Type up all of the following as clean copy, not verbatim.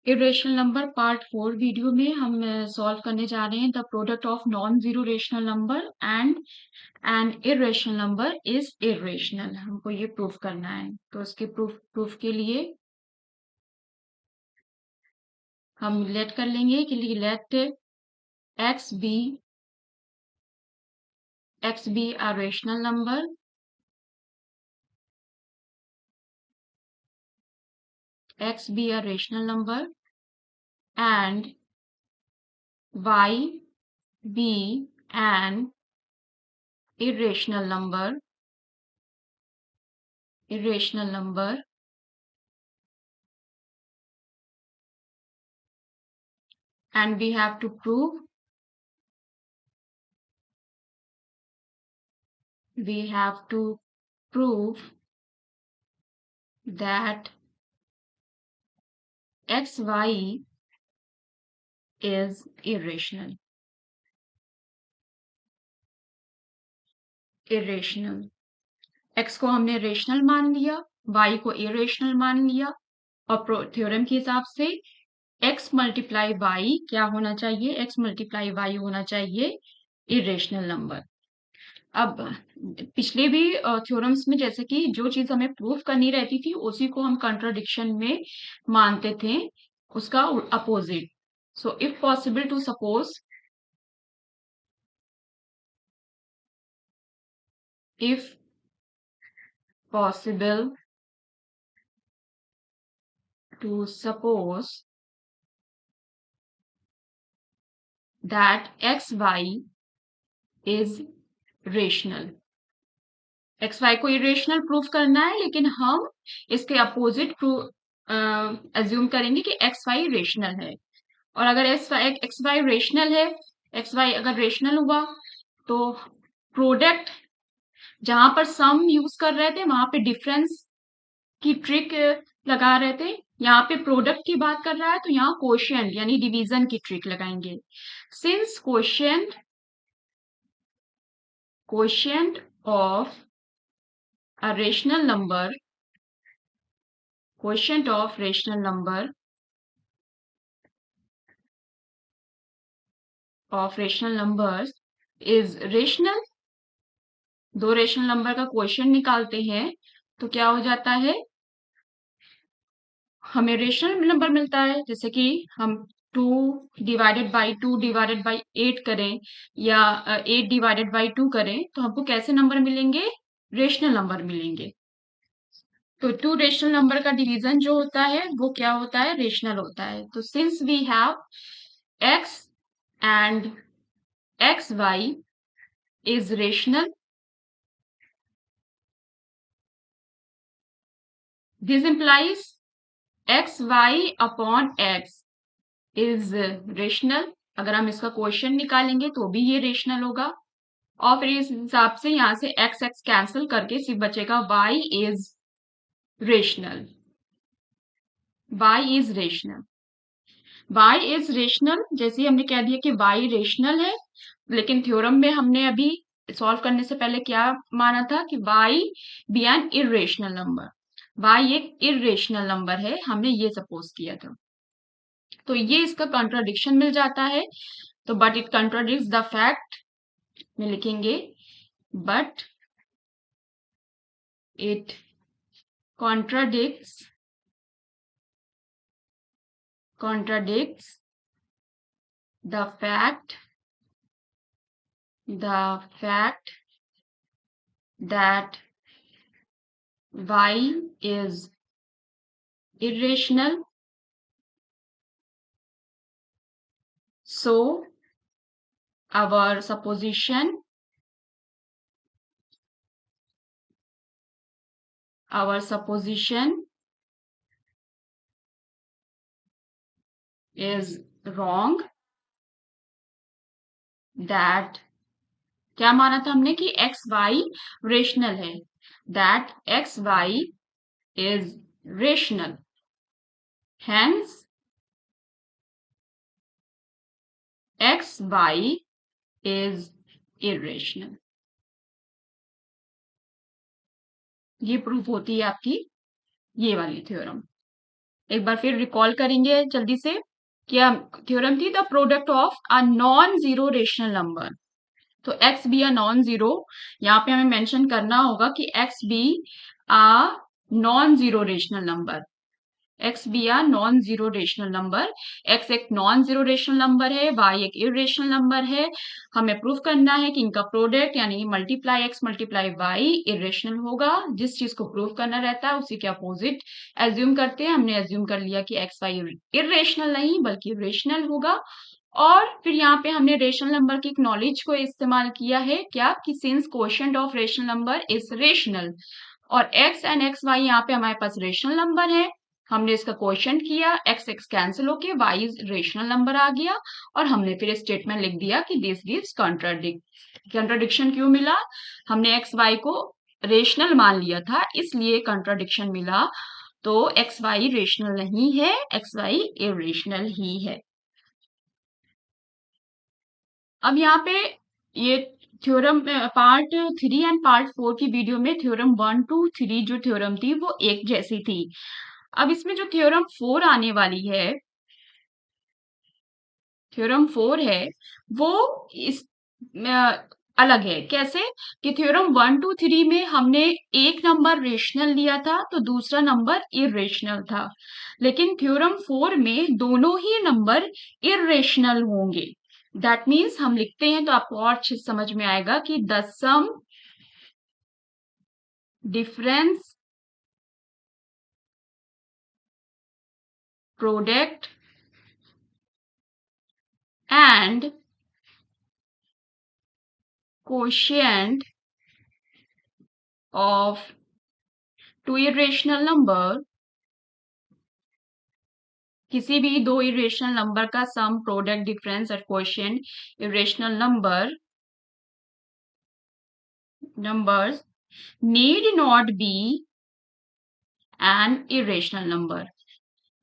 Irrational number part 4 video में हम solve करने जा रहे हैं the product of non zero rational number and N irrational number is irrational. हमको ये प्रूफ करना है। तो इसके प्रूफ के लिए हम लेट कर लेंगे कि let X be a rational number x be a rational number and y be an irrational number and we have to prove that xy is irrational. x को हमने रेशनल मान लिया, y को इरेशनल मान लिया और थ्योरम के हिसाब से x मल्टीप्लाई y क्या होना चाहिए? x मल्टीप्लाई y होना चाहिए इरेशनल नंबर। अब पिछले भी थ्योरम्स में जैसे कि जो चीज हमें प्रूफ करनी रहती थी उसी को हम कंट्राडिक्शन में मानते थे, उसका opposite. So if possible to suppose, if possible to suppose that xy is rational। xy को इरेशनल प्रूफ करना है, लेकिन हम इसके अपोजिट एज्यूम करेंगे कि xy रेशनल है। और अगर xy रेशनल है, xy अगर रेशनल हुआ तो प्रोडक्ट जहां पर सम यूज कर रहे थे वहां पे डिफरेंस की ट्रिक लगा रहे थे। यहाँ पे प्रोडक्ट की बात कर रहा है तो यहाँ कोशिएंट यानी डिवीजन की ट्रिक लगाएंगे। Since quotient of a rational number, quotient of rational number of rational numbers is rational। दो रेशनल नंबर का क्वोशिएंट निकालते हैं तो क्या हो जाता है? हमें रेशनल नंबर मिलता है। जैसे कि हम 2 डिवाइडेड बाई 2 डिवाइडेड बाई 8 करें या 8 डिवाइडेड बाई 2 करें तो हमको कैसे नंबर मिलेंगे? रेशनल नंबर मिलेंगे। तो 2 रेशनल नंबर का डिवीजन जो होता है वो क्या होता है? रेशनल होता है। तो since we have x and xy is rational, this implies xy upon x is rational। अगर हम इसका क्वोशिएंट निकालेंगे तो भी ये रेशनल होगा। और फिर इस हिसाब से यहाँ से x x कैंसिल करके सिर्फ बचेगा y is rational। y is rational, y is rational जैसे ही हमने कह दिया कि y रेशनल है, लेकिन थ्योरम में हमने अभी सॉल्व करने से पहले क्या माना था कि y be an irrational number, y एक इरेशनल नंबर है, हमने ये सपोज किया था। तो ये इसका कॉन्ट्राडिक्शन मिल जाता है। तो but it contradicts the fact में लिखेंगे, but it contradicts the fact that y is irrational, so our supposition is wrong। that क्या माना था हमने कि एक्स वाई रेशनल है, that X Y is rational, hence X Y is irrational. ये proof होती है आपकी ये वाली थ्योरम। एक बार फिर रिकॉल करेंगे जल्दी से। क्या थ्योरम थी? The product of a non zero rational number. तो X be a non zero, यहाँ पे हमें मेंशन करना होगा कि X be a non zero rational number. X be are non zero rational number. X एक नॉन जीरो रेशनल नंबर है, Y एक इरेशनल नंबर है। हमें प्रूफ करना है कि इनका प्रोडक्ट यानी multiply X multiply Y irrational होगा। जिस चीज को प्रूफ करना रहता है उसी के अपोजिट एज्यूम करते हैं। हमने एज्यूम कर लिया कि एक्स वाई इरेशनल नहीं बल्कि रेशनल होगा। और फिर यहाँ पे हमने रेशनल नंबर की नॉलेज को इस्तेमाल किया है, क्या कि since quotient of rational number is rational, और x एंड एक्स वाई यहाँ पे हमारे पास रेशनल नंबर है। हमने इसका क्वोशिएंट किया, x x कैंसिल होके y रेशनल नंबर आ गया, और हमने फिर स्टेटमेंट लिख दिया कि दिस गिव्स कंट्राडिक्शन क्यों मिला? हमने x y को रेशनल मान लिया था, इसलिए कंट्राडिक्शन मिला। तो x y रेशनल नहीं है, x y इरेशनल ही है। अब यहाँ पे ये थ्योरम पार्ट 3 एंड पार्ट 4 की वीडियो में थ्योरम 1 टू 3 जो थ्योरम थी वो एक जैसी थी। अब इसमें जो थ्योरम 4 आने वाली है, थ्योरम 4 है, वो इस अलग है। कैसे? कि थ्योरम 1 टू 3 में हमने एक नंबर रेशनल लिया था तो दूसरा नंबर इरेशनल था, लेकिन थ्योरम 4 में दोनों ही नंबर इरेशनल होंगे। दैट मीन्स हम लिखते हैं तो आपको और अच्छे से समझ में आएगा कि the sum difference product and quotient of two irrational number, किसी भी दो इरेशनल नंबर का सम प्रोडक्ट डिफरेंस और quotient irrational numbers need not be an irrational number,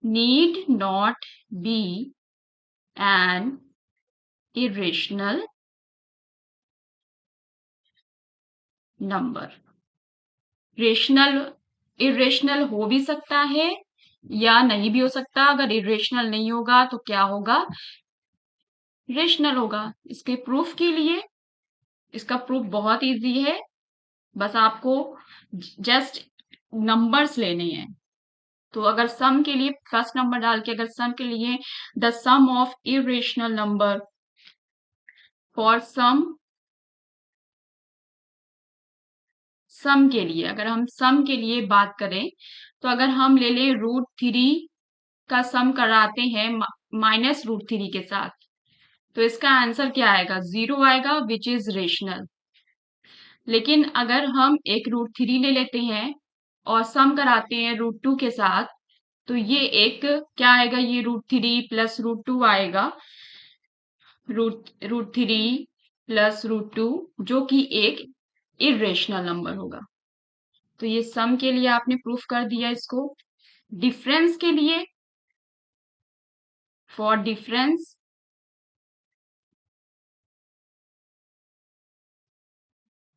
need not be an irrational number। Rational irrational हो भी सकता है या नहीं भी हो सकता। अगर इरेशनल नहीं होगा तो क्या होगा? रेशनल होगा। इसके प्रूफ के लिए, इसका प्रूफ बहुत इजी है, बस आपको जस्ट नंबर्स लेने हैं। तो अगर सम के लिए फर्स्ट नंबर डाल के, अगर सम के लिए the sum of irrational number for sum के लिए, अगर हम सम के लिए बात करें तो अगर हम ले लें √3 का सम कराते हैं -√3 के साथ, तो इसका आंसर क्या आएगा? 0 आएगा, विच इज रेशनल। लेकिन अगर हम एक √3 ले लेते हैं और सम कराते हैं √2 के साथ, तो ये एक क्या आएगा? ये √3 प्लस √2 आएगा, √3 प्लस √2, जो कि एक इरेशनल नंबर होगा। तो ये सम के लिए आपने प्रूफ कर दिया इसको। डिफरेंस के लिए, फॉर डिफरेंस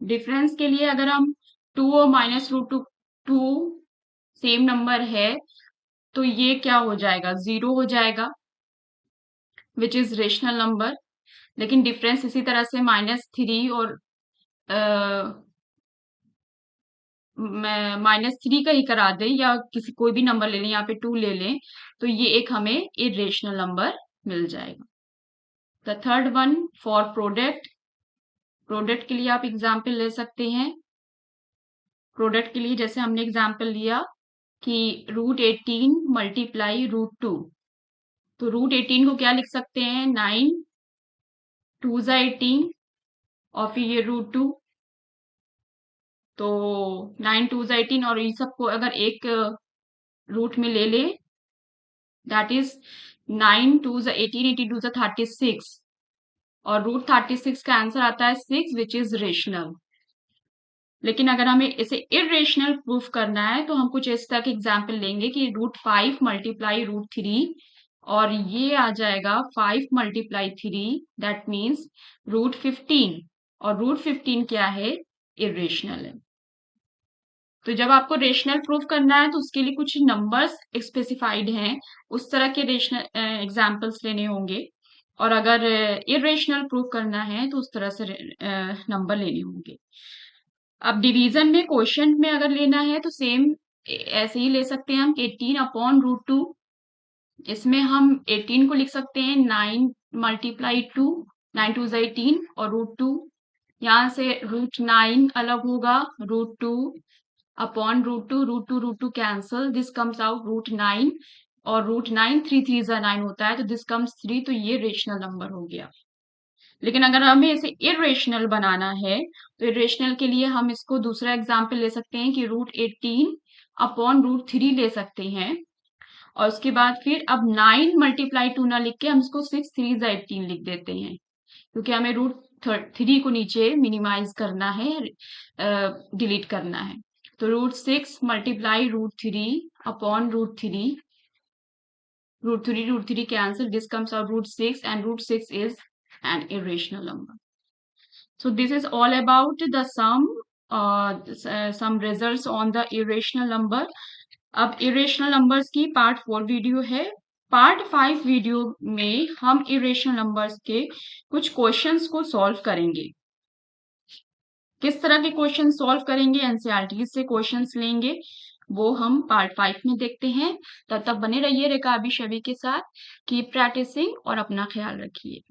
डिफरेंस के लिए अगर हम 2 और -√2 टू सेम नंबर है तो ये क्या हो जाएगा? 0 हो जाएगा, विच इज रेशनल नंबर। लेकिन डिफरेंस इसी तरह से -3 और -3 का ही करा दें, या किसी कोई भी नंबर ले लें, यहाँ पे 2 ले लें, तो ये एक हमें इरेशनल नंबर मिल जाएगा। The third one for product, product के लिए आप एग्जाम्पल ले सकते हैं। प्रोडक्ट के लिए जैसे हमने एग्जाम्पल लिया कि √18 मल्टीप्लाई √2, तो √18 को क्या लिख सकते हैं? 9 2 18, और फिर ये √2, तो 9 2 18, और इन सबको अगर एक रूट में ले ले, दैट इज 9 2 18 18 2 36, और √36 का आंसर आता है 6, विच इज रेशनल। लेकिन अगर हमें इसे इरेशनल प्रूफ करना है तो हम कुछ इस तरह के एग्जाम्पल लेंगे कि √5 मल्टीप्लाई √3, और ये आ जाएगा 5 मल्टीप्लाई 3, दैट मीन्स √15, और √15 क्या है? इरेशनल है। तो जब आपको रेशनल प्रूफ करना है तो उसके लिए कुछ नंबर्स स्पेसिफाइड हैं, उस तरह के रेशनल एग्जाम्पल्स लेने होंगे। और अगर इरेशनल प्रूफ करना है तो उस तरह से नंबर लेने होंगे। अब डिवीजन में, क्वेश्चन में अगर लेना है तो सेम ऐसे ही ले सकते हैं हम, 18/√2। इसमें हम 18 को लिख सकते हैं 9 मल्टीप्लाई 2, 9 2 18 और √2। यहाँ से √9 अलग होगा, √2 upon √2, √2 cancel, this comes out √9, और √9 3 3 9 होता है, तो दिस कम्स 3, तो ये रेशनल नंबर हो गया। लेकिन अगर हमें इसे इरेशनल बनाना है तो इरेशनल के लिए हम इसको दूसरा एग्जाम्पल ले सकते हैं कि √18 अपॉन √3 ले सकते हैं। और उसके बाद फिर अब 9 मल्टीप्लाई 2 ना लिख के हम इसको 6 3 18 लिख देते हैं, क्योंकि हमें √3 को नीचे मिनिमाइज करना है, डिलीट करना है। तो √6 multiply √3 upon √3, √3 cancel, this comes out √6, and √6 is an irrational number. So this is all about the some results on the irrational number. अब irrational numbers की पार्ट 4 वीडियो है। पार्ट 5 वीडियो में हम irrational numbers के कुछ questions को solve करेंगे। किस तरह के क्वेश्चन सॉल्व करेंगे, एनसीईआरटी से क्वेश्चंस लेंगे, वो हम पार्ट 5 में देखते हैं। तब तक बने रहिए रेखा अभी छवि के साथ। कीप प्रैक्टिसिंग और अपना ख्याल रखिए।